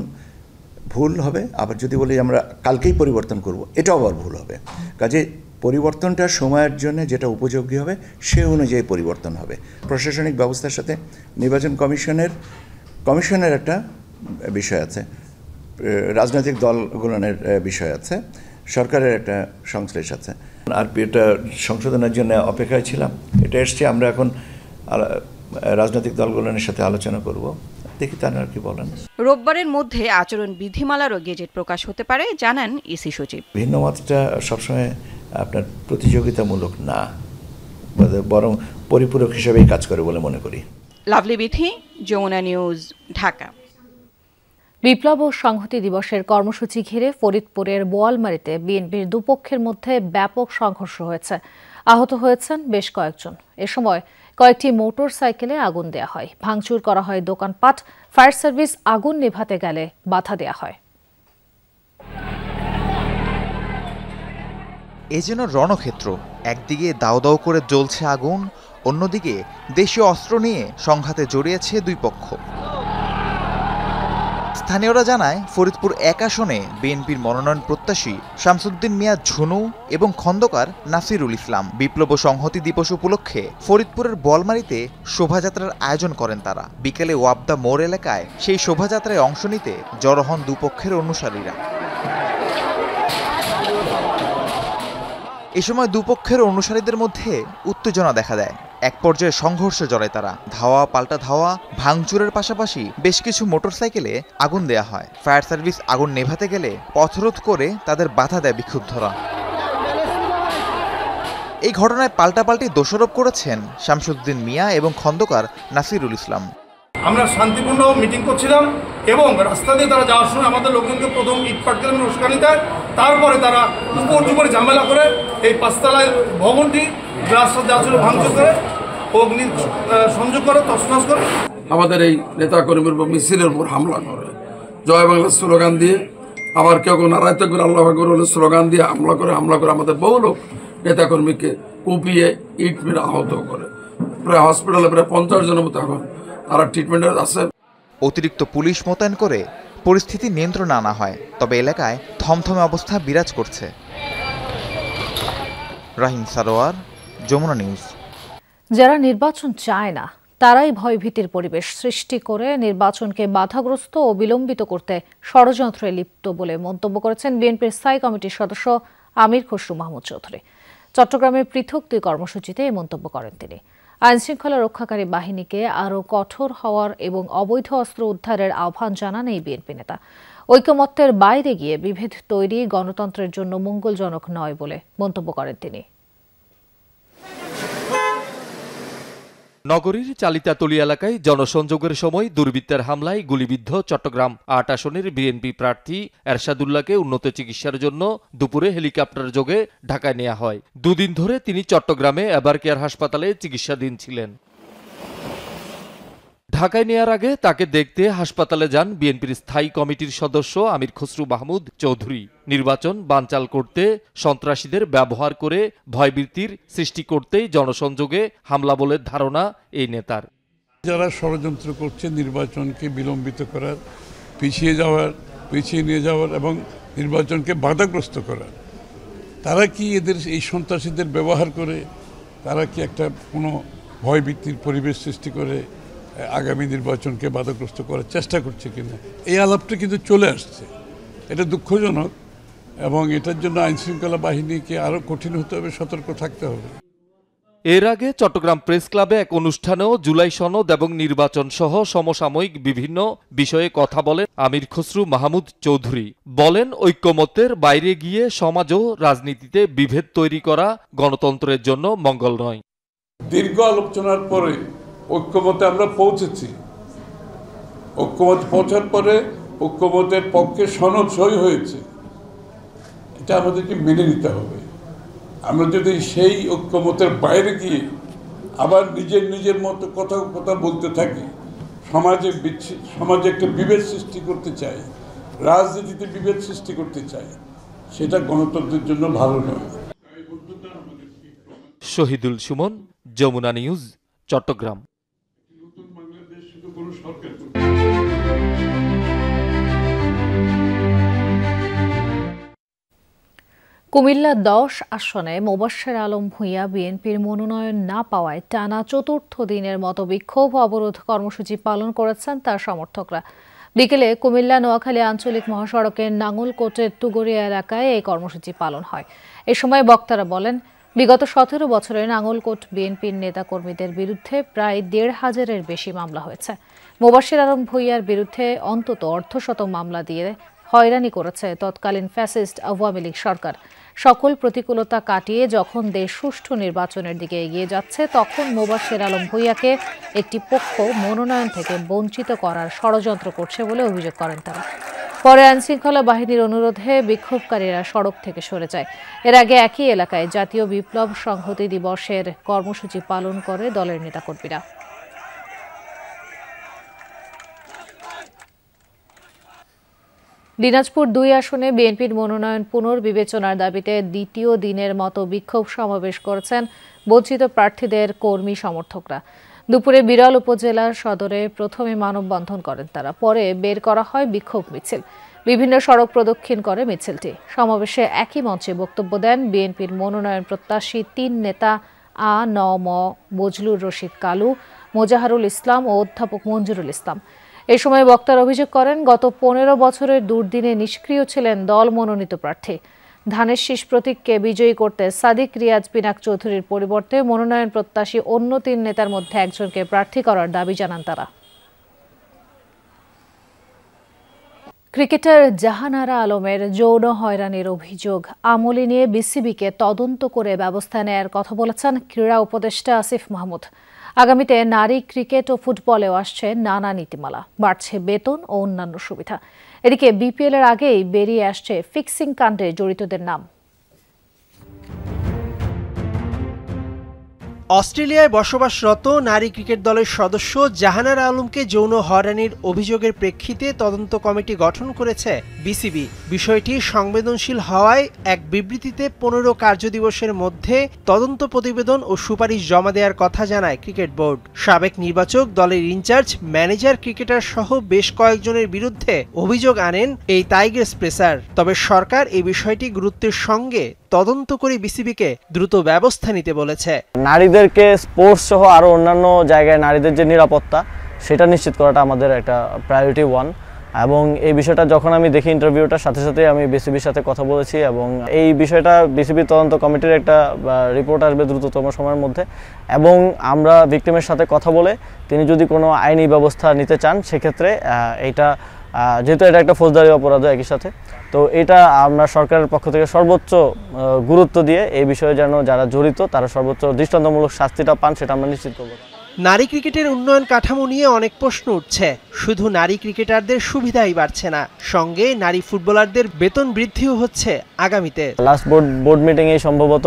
ভুল হবে, আবার যদি বলি আমরা কালকেই পরিবর্তন করব, এটাও আবার ভুল হবে। কাজে পরিবর্তনটা সময়ের জন্য যেটা উপযোগী হবে সে অনুযায়ী পরিবর্তন হবে। প্রশাসনিক ব্যবস্থার সাথে নির্বাচন কমিশনের একটা বিষয় আছে, রাজনৈতিক দলগুলোর বিষয় আছে, সরকারের একটা সংশ্লেষ আছে। আর এটা সংশোধনের জন্য অপেক্ষায় ছিলাম, এটা এসছে, আমরা এখন রাজনৈতিক দলগুলোর সাথে আলোচনা করব, দেখি তারা কি বলেন। রোববারের মধ্যে আচরণ বিধিমালারও গেজেট প্রকাশ হতে পারে জানান ইসি সচিব। ভিন্ন মতটা সবসময় আপনার প্রতিযোগিতামূলক না, বরং পরিপূরক হিসেবেই কাজ করে বলে মনে করি। লাভলি বিথি, যমুনা নিউজ, ঢাকা। বিপ্লব ও সংহতি দিবসের কর্মসূচি ঘিরে ফরিদপুরের বোয়ালমারীতে বিএনপির দুপক্ষের মধ্যে ব্যাপক সংঘর্ষ হয়েছে। আহত হয়েছেন বেশ কয়েকজন। এ সময় কয়েকটি মোটর সাইকেলে আগুন দেয়া হয়, ভাঙচুর করা হয় দোকানপাট। ফায়ার সার্ভিস আগুন নেভাতে গেলে বাধা দেয়া হয়। এ যেন রণক্ষেত্র, একদিকে দাও দাও করে জ্বলছে আগুন, অন্যদিকে দেশীয় অস্ত্র নিয়ে সংঘাতে জড়িয়েছে দুই পক্ষ। স্থানীয়রা জানায়, ফরিদপুর 1 আসনে বিএনপির মনোনয়ন প্রত্যাশী শামসুদ্দিন মিয়া ঝুনু এবং খন্দকার নাসিরুল ইসলাম বিপ্লব ও সংহতি দিবস উপলক্ষে ফরিদপুরের বোয়ালমারীতে শোভাযাত্রার আয়োজন করেন তারা। বিকেলে ওয়াবদা মোড় এলাকায় সেই শোভাযাত্রায় অংশ নিতে জড়ো হন দুপক্ষের অনুসারীরা। এ সময় দুপক্ষের অনুসারীদের মধ্যে উত্তেজনা দেখা দেয়। এক পর্যায়ে সংঘর্ষে জড়ায় তারা। ধাওয়া পাল্টা ধাওয়া, ভাঙচুরের পাশাপাশি বেশ কিছু মোটরসাইকেলে আগুন দেয়া হয়। ফায়ার সার্ভিস আগুন নেভাতে গেলে পথরোধ করে তাদের বাধা দেয় বিক্ষুব্ধরা। এই ঘটনায় পাল্টাপাল্টি দোষারোপ করেছেন শামসুদ্দিন মিয়া এবং খন্দকার নাসিরুল ইসলাম। আমরা শান্তিপূর্ণ মিটিং করছিলাম এবং রাস্তা দিয়ে তারা যাওয়ার সময় আমাদের লোকজনকে প্রথম ইট পাটকেল উস্কানি দেয়, তারপরে তারা উপরে ঝামেলা করে এই 5 তলায় ভবনটি রাস্তা যা ছিল ভাঙচুর করে অগ্নি সংযোগ করে তছনছ করে আমাদের এই নেতাকর্মীর উপর মিছিলের উপর হামলা করে, জয় বাংলা স্লোগান দিয়ে, আবার কেউ নারায়ণ করে আল্লাহ আকবার স্লোগান দিয়ে হামলা করে আমাদের বহু লোক নেতাকর্মীকে কুপিয়ে ইট মেরে আহত করে। প্রায় হসপিটালে প্রায় 50 জনের মতো এখন তারা ট্রিটমেন্টে আছে। অতিরিক্ত পুলিশ মোতায়েন করে পরিস্থিতি নিয়ন্ত্রণে আনা হয়, তবে এলাকায় থমথমে অবস্থা বিরাজ করছে। রাহিম সারোয়ার, যমুনা নিউজ। যারা নির্বাচন চায় না তারাই ভয়ভীতির পরিবেশ সৃষ্টি করে নির্বাচনকে বাধাগ্রস্ত ও বিলম্বিত করতে ষড়যন্ত্রে লিপ্ত বলে মন্তব্য করেছেন বিএনপির স্থায়ী কমিটির সদস্য আমির খসরু মাহমুদ চৌধুরী। চট্টগ্রামের পৃথক 2 কর্মসূচিতে এই মন্তব্য করেন তিনি। আইনশৃঙ্খলা রক্ষাকারী বাহিনীকে আরও কঠোর হওয়ার এবং অবৈধ অস্ত্র উদ্ধারের আহ্বান জানান এই বিএনপি নেতা। ঐকমত্যের বাইরে গিয়ে বিভেদ তৈরি গণতন্ত্রের জন্য মঙ্গলজনক নয় বলে মন্তব্য করেন তিনি। নগরীর চালিতাতলী এলাকায় জনসংযোগের সময় দুর্বৃত্তের হামলায় গুলিবিদ্ধ চট্টগ্রাম 8 আসনের বিএনপি প্রার্থী এরশাদুল্লাহকে উন্নত চিকিৎসার জন্য দুপুরে হেলিকপ্টার যোগে ঢাকায় নেওয়া হয়। 2 দিন ধরে তিনি চট্টগ্রামে এভারকেয়ার হাসপাতালে চিকিৎসাধীন ছিলেন। ঢাকায় নেয়ার আগে তাকে দেখতে হাসপাতালে যান বিএনপির স্থায়ী কমিটির সদস্য আমির খসরু মাহমুদ চৌধুরী। নির্বাচন বানচাল করতে সন্ত্রাসীদের ব্যবহার করে ভয়ভীতির সৃষ্টি করতেই জনসংযোগে হামলা বলে ধারণা এই নেতার। যারা ষড়যন্ত্র করছে নির্বাচনকে বিলম্বিত করার, পিছিয়ে নিয়ে যাওয়ার এবং নির্বাচনকে বাধাগ্রস্ত করার, তারা কি এদের এই সন্ত্রাসীদের ব্যবহার করে তারা কি একটা কোনো ভয়ভীতির পরিবেশ সৃষ্টি করে আগামী নির্বাচনকে বাধাগ্রস্ত করার চেষ্টা করছে কিনা, এই আলাপটা কিন্তু চলে আসছে। এটা দুঃখজনক এবং এটার জন্য আইনশৃঙ্খলা বাহিনীকে আরও কঠিন হতে হবে, সতর্ক থাকতে হবে। এর আগে চট্টগ্রাম প্রেস ক্লাবে এক অনুষ্ঠানেও জুলাই সনদ এবং নির্বাচন সহ সমসাময়িক বিভিন্ন বিষয়ে কথা বলেন আমির খসরু মাহমুদ চৌধুরী। বলেন, ঐক্যমত্যের বাইরে গিয়ে সমাজ ও রাজনীতিতে বিভেদ তৈরি করা গণতন্ত্রের জন্য মঙ্গল নয়। দীর্ঘ আলোচনার পরে ঐক্যমতে আমরা পৌঁছেছি। ঐক্যমত পৌঁছার পরে ঐক্যমতের পক্ষে সনদ সই হয়েছে, এটা আমাদেরকে মেনে নিতে হবে। আমরা যদি সেই ঐক্যমতের বাইরে গিয়ে আবার নিজের মতো কথা বলতে থাকি, সমাজে একটা বিভেদ সৃষ্টি করতে চাই, রাজনীতিতে বিভেদ সৃষ্টি করতে চাই, সেটা গণতন্ত্রের জন্য ভালো নয়। শহীদুল সুমন, যমুনা নিউজ, চট্টগ্রাম। কুমিল্লা 10 আসনে মোবাশ্বের আলম ভূঁইয়া বিএনপির মনোনয়ন না পাওয়ায় টানা চতুর্থ দিনের মতো বিক্ষোভ অবরোধ কর্মসূচি পালন করেছেন তার সমর্থকরা। বিকেলে কুমিল্লা নোয়াখালী আঞ্চলিক মহাসড়কের নাঙ্গলকোটের তুগরিয়া এলাকায় এই কর্মসূচি পালন হয়। এ সময় বক্তারা বলেন, বিগত 17 বছরে নাঙ্গলকোট বিএনপির নেতাকর্মীদের বিরুদ্ধে প্রায় 1,500-এর বেশি মামলা হয়েছে। মোবাশ্বের আলম ভূঁইয়ার বিরুদ্ধে অন্তত অর্ধশত মামলা দিয়ে হয়রানি করেছে তৎকালীন ফ্যাসিস্ট আওয়ামী লীগ সরকার। সকল প্রতিকূলতা কাটিয়ে যখন দেশ সুষ্ঠু নির্বাচনের দিকে এগিয়ে যাচ্ছে, তখন মোবাশ্বের আলম ভূঁইয়াকে একটি পক্ষ মনোনয়ন থেকে বঞ্চিত করার ষড়যন্ত্র করছে বলে অভিযোগ করেন তারা। পরে আইনশৃঙ্খলা বাহিনীর অনুরোধে বিক্ষোভকারীরা সড়ক থেকে সরে যায়। এর আগে একই এলাকায় জাতীয় বিপ্লব সংহতি দিবসের কর্মসূচি পালন করে দলের নেতাকর্মীরা। দিনাজপুর 2 আসনে বিএনপির মনোনয়ন পুনর্বিবেচনার দাবিতে দ্বিতীয় দিনের মতো বিক্ষোভ সমাবেশ করেছেন বঞ্চিত প্রার্থীদের কর্মী সমর্থকরা। দুপুরে বিরল উপজেলার সদরে প্রথমে মানববন্ধন করেন তারা, পরে বের করা হয় বিক্ষোভ মিছিল। বিভিন্ন সড়ক প্রদক্ষিণ করে মিছিলটি। সমাবেশে একই মঞ্চে বক্তব্য দেন বিএনপির মনোনয়ন প্রত্যাশী 3 নেতা আ.ন.ম বজলুর রশিদ কালু, মোজাহারুল ইসলাম ও অধ্যাপক মঞ্জুরুল ইসলাম। এ সময় বক্তারা অভিযোগ করেন, গত 15 বছরের দুর্দিনে নিষ্ক্রিয় ছিলেন দল মনোনীত প্রার্থী। ধানের শীষ প্রতীককে বিজয়ী করতে সাদিক রিয়াজ পিনাক চৌধুরীর পরিবর্তে মনোনয়ন প্রত্যাশী অন্য 3 নেতার মধ্যে একজনকে প্রার্থী করার দাবি জানান তারা। ক্রিকেটার জাহানারা আলমের যৌন হয়রানির অভিযোগ আমলে নিয়ে বিসিবিকে তদন্ত করে ব্যবস্থা নেয়ার কথা বলেছেন ক্রীড়া উপদেষ্টা আসিফ মাহমুদ। আগামীতে নারী ক্রিকেট ও ফুটবলেও আসছে নানা নীতিমালা, বাড়ছে বেতন ও অন্যান্য সুবিধা। এদিকে বিপিএল-এর আগেই বেরিয়ে আসছে ফিক্সিং কাণ্ডে জড়িতদের নাম। অস্ট্রেলিয়ায় বসবাসরত নারী ক্রিকেট দলের সদস্য জাহানারা আলমকে যৌন হয়রানির অভিযোগের প্রেক্ষিতে তদন্ত কমিটি গঠন করেছে বিসিবি। বিষয়টি সংবেদনশীল হওয়ায় এক বিবৃতিতে 15 কার্যদিবসের মধ্যে তদন্ত প্রতিবেদন ও সুপারিশ জমা দেওয়ার কথা জানায় ক্রিকেট বোর্ড। সাবেক নির্বাচক, দলের ইনচার্জ, ম্যানেজার, ক্রিকেটার সহ বেশ কয়েকজনের বিরুদ্ধে অভিযোগ আনেন এই টাইগার্স পেসার। তবে সরকার এই বিষয়টি গুরুত্বের সঙ্গে তদন্ত করে বিসিবিকে দ্রুত ব্যবস্থা নিতে বলেছে। নারীদেরকে স্পোর্টস সহ আরও অন্যান্য জায়গায় নারীদের যে নিরাপত্তা, সেটা নিশ্চিত করাটা আমাদের একটা প্রায়োরিটি 1। এবং এই বিষয়টা যখন আমি দেখি ইন্টারভিউটার সাথে সাথে আমি বিসিবির সাথে কথা বলেছি এবং এই বিষয়টা বিসিবি তদন্ত কমিটির একটা রিপোর্ট আসবে দ্রুততম সময়ের মধ্যে। এবং আমরা ভিকটিমের সাথে কথা বলে তিনি যদি কোনো আইনি ব্যবস্থা নিতে চান, সেক্ষেত্রে এইটা যেহেতু এটা একটা ফৌজদারি অপরাধ একই সাথে, তো এটা আমরা সরকারের পক্ষ থেকে সর্বোচ্চ গুরুত্ব দিয়ে এই বিষয়ে যেন যারা জড়িত তারা সর্বোচ্চ দৃষ্টান্তমূলক শাস্তিটা পান, সেটা আমরা নিশ্চিত করব। নারী ক্রিকেটের উন্নয়ন কাঠামো নিয়ে অনেক প্রশ্ন উঠছে। শুধু নারী ক্রিকেটারদের সুবিধাই বাড়ছে না, সঙ্গে নারী ফুটবলারদের বেতন বৃদ্ধিও হচ্ছে আগামীতে। লাস্ট বোর্ড মিটিংয়ে সম্ভবত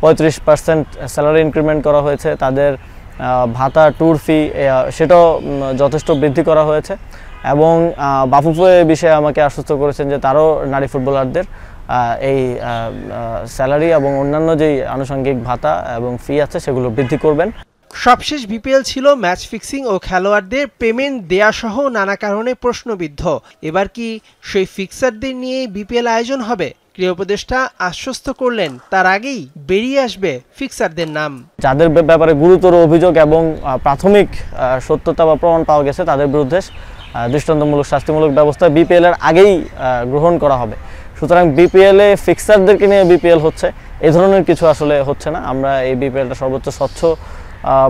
35% স্যালারি ইনক্রিমেন্ট করা হয়েছে। তাদের ভাতা, ট্যুর ফি সেটাও যথেষ্ট বৃদ্ধি করা হয়েছে। এবং বাফুফে বিষয়ে আমাকে আশ্বস্ত করেছেন যে তারও নারী ফুটবলারদের এই স্যালারি এবং অন্যান্য যেই আনুষঙ্গিক ভাতা এবং ফি আছে সেগুলো বৃদ্ধি করবেন। সবশেষ বিপিএল ছিল ম্যাচ ফিক্সিং ও খেলোয়াড়দের পেমেন্ট দেয়া সহ নানা কারণে প্রশ্নবিদ্ধ। এবার কি সেই ফিক্সারদের নিয়ে বিপিএল আয়োজন হবে? ক্রীড়া উপদেষ্টা আশ্বস্ত করলেন তার আগেই বেরিয়ে আসবে ফিক্সারদের নাম। যাদের ব্যাপারে গুরুতর অভিযোগ এবং প্রাথমিক সত্যতা বা প্রমাণ পাওয়া গেছে তাদের বিরুদ্ধে দৃষ্টান্তমূলক শাস্তিমূলক ব্যবস্থা বিপিএল এর আগেই গ্রহণ করা হবে। সুতরাং বিপিএল এ ফিক্সারদেরকে নিয়ে বিপিএল হচ্ছে, এই ধরনের কিছু আসলে হচ্ছে না। আমরা এই বিপিএলটা সর্বোচ্চ স্বচ্ছ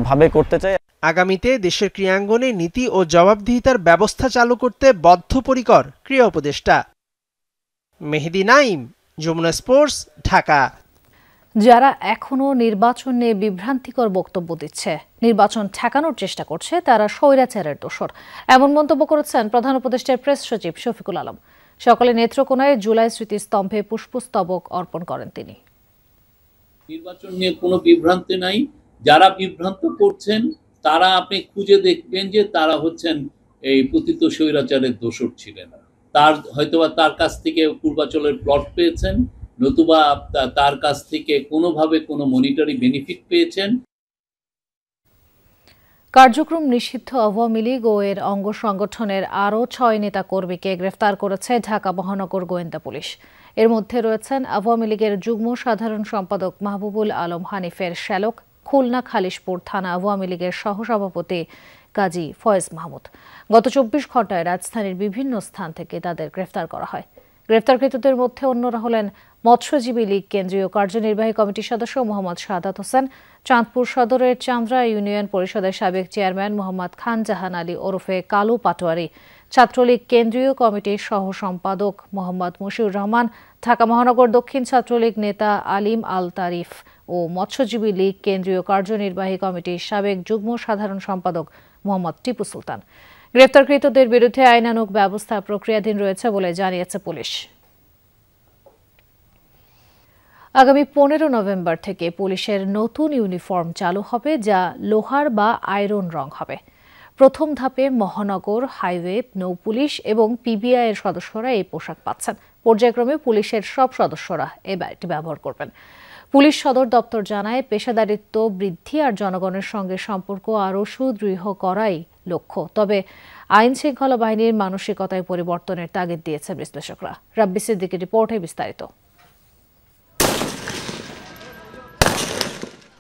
ভাবে করতে চাই। আগামীতে দেশের ক্রীড়াঙ্গনে নীতি ও জবাবদিহিতার ব্যবস্থা চালু করতে বদ্ধপরিকর ক্রীড়া উপদেষ্টা। মেহেদী নাইম, যমুনা স্পোর্টস, ঢাকা। যারা এখনো নির্বাচন নিয়ে বিভ্রান্তিকর বক্তব্য দিচ্ছে, নির্বাচন ঠেকানোর চেষ্টা করছে, তারা স্বৈরাচারের দোসর, এমন মন্তব্য করেছেন প্রধান উপদেষ্টার প্রেস সচিব শফিকুল আলম। সকালে নেত্রকোনায় জুলাই স্মৃতিস্তম্ভে পুষ্পস্তবক অর্পণ করেন তিনি। নির্বাচন নিয়ে কোনো বিভ্রান্তি নাই। যারা বিভ্রান্ত করছেন তারা আপনি খুঁজে দেখবেন যে তারা হচ্ছেন এই পতিত স্বৈরাচারের দোসর ছিলেন। হয়তোবা তার কাছ থেকে পূর্বাচলের প্লট পেয়েছেন, নতুবা তার কাছ থেকে কোনোভাবে কোনো মনিটারি বেনিফিট পেয়েছেন। কার্যক্রম নিষিদ্ধ আওয়ামী লীগ ও এর অঙ্গ সংগঠনের আরও 6 নেতা কর্মীকে গ্রেফতার করেছে ঢাকা মহানগর গোয়েন্দা পুলিশ। এর মধ্যে রয়েছেন আওয়ামী লীগের যুগ্ম সাধারণ সম্পাদক মাহবুবুল আলম হানিফের শ্যালক, খুলনা খালিশপুর থানা আওয়ামী লীগের সহসভাপতি কাজী ফয়েজ মাহমুদ। গত 24 ঘণ্টায় রাজধানীর বিভিন্ন স্থান থেকে তাদের গ্রেফতার করা হয়। গ্রেফতারকৃতদের মধ্যে অন্যরা হলেন মৎস্যজীবী লীগ কেন্দ্রীয় কার্যনির্বাহী কমিটির সদস্য মোহাম্মদ সাদাত হোসেন, চাঁদপুর সদরের চামড়া ইউনিয়ন পরিষদের সাবেক চেয়ারম্যান মোহাম্মদ খান জাহান আলী ওরফে কালু পাটোয়ারি, ছাত্রলীগ কেন্দ্রীয় কমিটির সহ সম্পাদক মোহাম্মদ মুশিউর রহমান, ঢাকা মহানগর দক্ষিণ ছাত্রলীগ নেতা আলিম আল তারিফ ও মৎস্যজীবী লীগ কেন্দ্রীয় কার্যনির্বাহী কমিটির সাবেক যুগ্ম সাধারণ সম্পাদক মোহাম্মদ টিপু সুলতান। গ্রেফতারকৃতদের বিরুদ্ধে আইনানুগ ব্যবস্থা প্রক্রিয়াধীন রয়েছে বলে জানিয়েছে পুলিশ। আগামী 15 নভেম্বর থেকে পুলিশের নতুন ইউনিফর্ম চালু হবে, যা লোহার বা আয়রন রং হবে। প্রথম ধাপে মহানগর, হাইওয়ে, নৌ পুলিশ এবং পিবিআই এর সদস্যরা এই পোশাক পাচ্ছেন। পর্যায়ক্রমে পুলিশের সব সদস্যরা এটি ব্যবহার করবেন। পুলিশ সদর দপ্তর জানায়, পেশাদারিত্ব বৃদ্ধি আর জনগণের সঙ্গে সম্পর্ক আরও সুদৃঢ় করাই লক্ষ্য। তবে আইন শৃঙ্খলা বাহিনীর মানসিকতায় পরিবর্তনের তাগিদ দিয়েছে বিশ্লেষকরা। রাব্বি সিদ্দিকীর রিপোর্টে বিস্তারিত।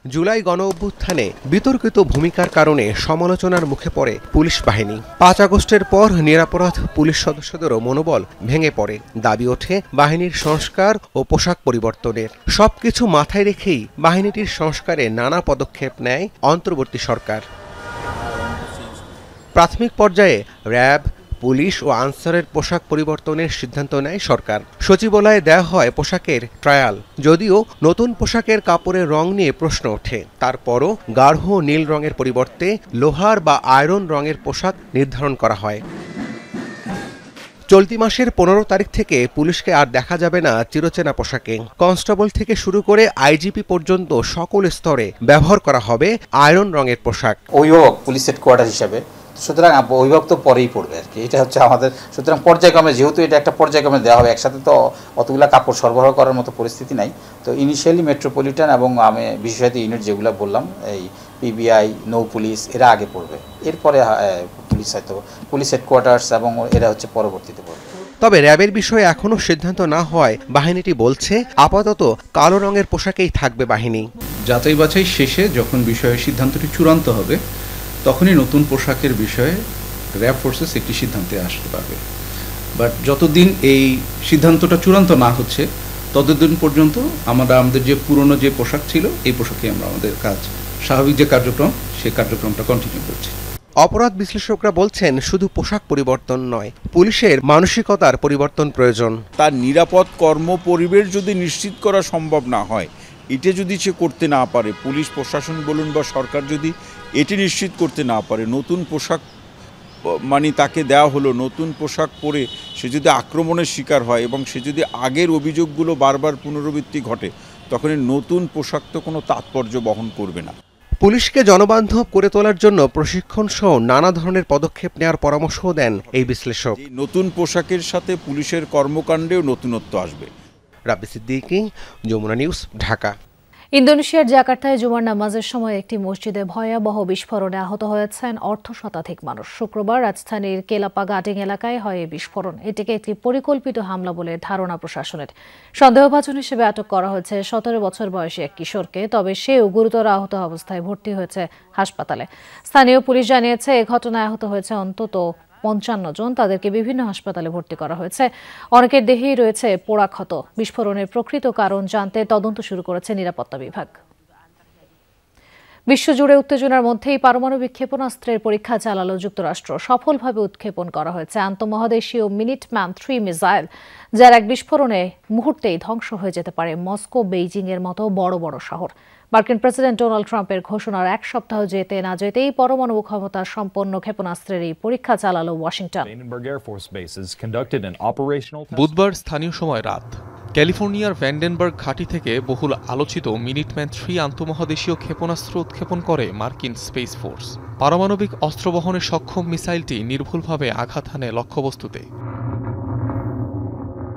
জুলাই গণঅভ্যুত্থানে বিতর্কিত ভূমিকার কারণে সমালোচনার মুখে পড়ে পুলিশ বাহিনী। 5 আগস্টের পর নিরাপরাধ পুলিশ সদস্যদেরও মনোবল ভেঙে পড়ে। দাবি ওঠে বাহিনীর সংস্কার ও পোশাক পরিবর্তনের। সবকিছু মাথায় রেখেই বাহিনীটির সংস্কারে নানা পদক্ষেপ নেয় অন্তর্বর্তী সরকার। প্রাথমিক পর্যায়ে র্যাব, পুলিশ ও আনসারের পোশাক পরিবর্তনের সিদ্ধান্ত নেয় সরকার। সচিবালয়ে দেওয়া হয় পোশাকের ট্রায়াল। যদিও নতুন পোশাকের কাপড়ের রং নিয়ে প্রশ্ন ওঠে, তারপরও গাঢ় নীল রঙের পরিবর্তে লোহার বা আয়রন রঙের পোশাক নির্ধারণ করা হয়। চলতি মাসের 15 তারিখ থেকে পুলিশকে আর দেখা যাবে না চিরচেনা পোশাকে। কনস্টেবল থেকে শুরু করে আইজিপি পর্যন্ত সকল স্তরে ব্যবহার করা হবে আয়রন রঙের পোশাক। অভিভাবক পুলিশ হেডকোয়ার্টার হিসাবে, সুতরাং অভিভাবক তো পরেই পড়বে আর কি, এটা হচ্ছে আমাদের। সুতরাং পর্যায়ক্রমে, যেহেতু এটা একটা পর্যায়ক্রমে দেওয়া হবে, একসাথে তো অতগুলা কাপড় সরবরাহ করার মতো পরিস্থিতি নাই। তো ইনিশিয়ালি মেট্রোপলিটন এবং আমি বিশেষায়িত ইউনিট যেগুলো বললাম, এই পিবিআই, নৌ পুলিশ, এরা আগে পড়বে। এরপরে পুলিশ, হয়তো পুলিশ হেডকোয়ার্টার্স, এবং এরা হচ্ছে পরবর্তীতে পড়বে। তবে র্যাবের বিষয়ে এখনও সিদ্ধান্ত না হওয়ায় বাহিনীটি বলছে আপাতত কালো রঙের পোশাকেই থাকবে বাহিনী। যাচাই বাছাই শেষে যখন বিষয়ে সিদ্ধান্তটি চূড়ান্ত হবে, তখনই নতুন পোশাকের বিষয়ে র্যাব ফোর্সেস একটি সিদ্ধান্তে আসতে পারবে। বাট যতদিন এই সিদ্ধান্তটা চূড়ান্ত না হচ্ছে, ততদিন পর্যন্ত আমাদের যে পুরনো যে পোশাক ছিল, এই পোশাকে আমরা আমাদের কাজ, স্বাভাবিক যে কার্যক্রম, সেই কার্যক্রমটা কন্টিনিউ করছি। অপরাধ বিশ্লেষকরা বলছেন, শুধু পোশাক পরিবর্তন নয়, পুলিশের মানসিকতার পরিবর্তন প্রয়োজন। তার নিরাপদ কর্ম পরিবেশ যদি নিশ্চিত করা সম্ভব না হয়, এটা যদি সে করতে না পারে, পুলিশ প্রশাসন বলুন বা সরকার যদি এটি নিশ্চিত করতে না পারে, নতুন পোশাক মানে তাকে দেওয়া হলো, নতুন পোশাক পরে সে যদি আক্রমণের শিকার হয় এবং সে যদি আগের অভিযোগগুলো বারবার পুনরাবৃত্তি ঘটে, তখন নতুন পোশাক তো কোনো তাৎপর্য বহন করবে না। পুলিশকে জনবান্ধব করে তোলার জন্য প্রশিক্ষণ সহ নানা ধরনের পদক্ষেপ নেওয়ার পরামর্শও দেন এই বিশ্লেষক। নতুন পোশাকের সাথে পুলিশের কর্মকাণ্ডেও নতুনত্ব আসবে। রাব্বি সিদ্দিকী, যমুনা নিউজ, ঢাকা। ইন্দোনেশিয়ার জাকার্তায় জুমার নামাজের সময় একটি মসজিদে ভয়াবহ বিস্ফোরণে আহত হয়েছেন অর্ধশতাধিক মানুষ। শুক্রবার রাজধানীর কেলাপা গার্ডিং এলাকায় হয় এই বিস্ফোরণ। এটিকে একটি পরিকল্পিত হামলা বলে ধারণা প্রশাসনের। সন্দেহভাজন হিসেবে আটক করা হয়েছে 17 বছর বয়সী এক কিশোরকে, তবে সেও গুরুতর আহত অবস্থায় ভর্তি হয়েছে হাসপাতালে। স্থানীয় পুলিশ জানিয়েছে এ ঘটনায় আহত হয়েছে অন্তত 55 জন। তাদেরকে বিভিন্ন হাসপাতালে ভর্তি করা হয়েছে। অনেকের দেহেই রয়েছে পোড়া ক্ষত। বিস্ফোরণের প্রকৃত কারণ জানতে তদন্ত শুরু করেছে নিরাপত্তা বিভাগ। বিশ্বজুড়ে উত্তেজনার মধ্যেই পারমাণবিক ক্ষেপণাস্ত্রের পরীক্ষা চালালো যুক্তরাষ্ট্র। সফলভাবে উৎক্ষেপণ করা হয়েছে আন্তঃমহাদেশীয় মিনিটম্যান 3 মিসাইল, যার এক বিস্ফোরণে মুহূর্তেই ধ্বংস হয়ে যেতে পারে মস্কো, বেইজিং এর মতো বড় বড় শহর। মার্কিন প্রেসিডেন্ট ডোনাল্ড ট্রাম্পের ঘোষণার এক সপ্তাহ যেতে না যেতেই পরমাণু ক্ষমতা সম্পন্ন ক্ষেপণাস্ত্রের এই পরীক্ষা চালালো ওয়াশিংটন। বুধবার স্থানীয় সময় রাত ক্যালিফোর্নিয়ার ভ্যান্ডেনবার্গ ঘাঁটি থেকে বহুল আলোচিত মিনিটম্যান 3 আন্তঃমহাদেশীয় ক্ষেপণাস্ত্র উৎক্ষেপণ করে মার্কিন স্পেস ফোর্স। পারমাণবিক অস্ত্র বহনে সক্ষম মিসাইলটি নির্ভুলভাবে আঘাত হানে লক্ষ্যবস্তুতে।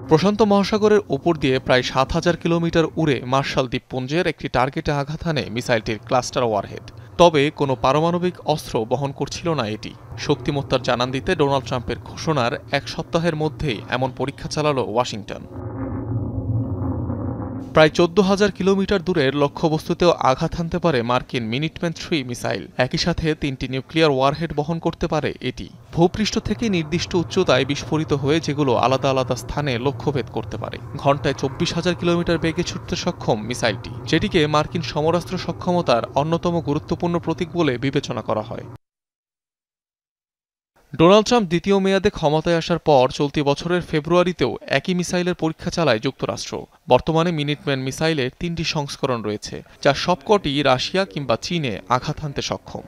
প্রশান্ত মহাসাগরের ওপর দিয়ে প্রায় 7000 কিলোমিটার উড়ে মার্শাল দ্বীপপুঞ্জের একটি টার্গেটে আঘাত হানে মিসাইলটির ক্লাস্টার ওয়ারহেড। তবে কোনো পারমাণবিক অস্ত্র বহন করছিল না এটি। শক্তিমত্তার জানান দিতে ডোনাল্ড ট্রাম্পের ঘোষণার এক সপ্তাহের মধ্যেই এমন পরীক্ষা চালালো ওয়াশিংটন। প্রায় 14,000 কিলোমিটার দূরের লক্ষ্যবস্তুতেও আঘাত হানতে পারে মার্কিন মিনিটম্যান 3 মিসাইল। একই সাথে 3টি নিউক্লিয়ার ওয়ারহেড বহন করতে পারে এটি। ভূপৃষ্ঠ থেকে নির্দিষ্ট উচ্চতায় বিস্ফোরিত হয়ে যেগুলো আলাদা আলাদা স্থানে লক্ষ্যভেদ করতে পারে। ঘণ্টায় 24,000 কিলোমিটার বেগে ছুটতে সক্ষম মিসাইলটি, যেটিকে মার্কিন সমরাস্ত্র সক্ষমতার অন্যতম গুরুত্বপূর্ণ প্রতীক বলে বিবেচনা করা হয়। ডোনাল্ড ট্রাম্প দ্বিতীয় মেয়াদে ক্ষমতায় আসার পর চলতি বছরের ফেব্রুয়ারিতেও একই মিসাইলের পরীক্ষা চালায় যুক্তরাষ্ট্র। বর্তমানে মিনিটম্যান মিসাইলের 3টি সংস্করণ রয়েছে, যার সবকটি রাশিয়া কিংবা চীনে আঘাত হানতে সক্ষম।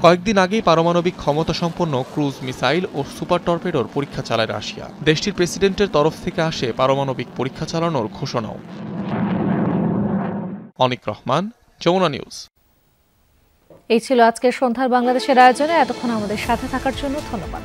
কয়েকদিন আগেই পারমাণবিক ক্ষমতা সম্পন্ন ক্রুজ মিসাইল ও সুপার টর্পেডোর পরীক্ষা চালায় রাশিয়া। দেশটির প্রেসিডেন্টের তরফ থেকে আসে পারমাণবিক পরীক্ষা চালানোর ঘোষণাও। অনিক রহমান, যমুনা নিউজ। এই ছিল আজকের সন্ধ্যার বাংলাদেশের আয়োজনে। এতক্ষণ আমাদের সাথে থাকার জন্য ধন্যবাদ।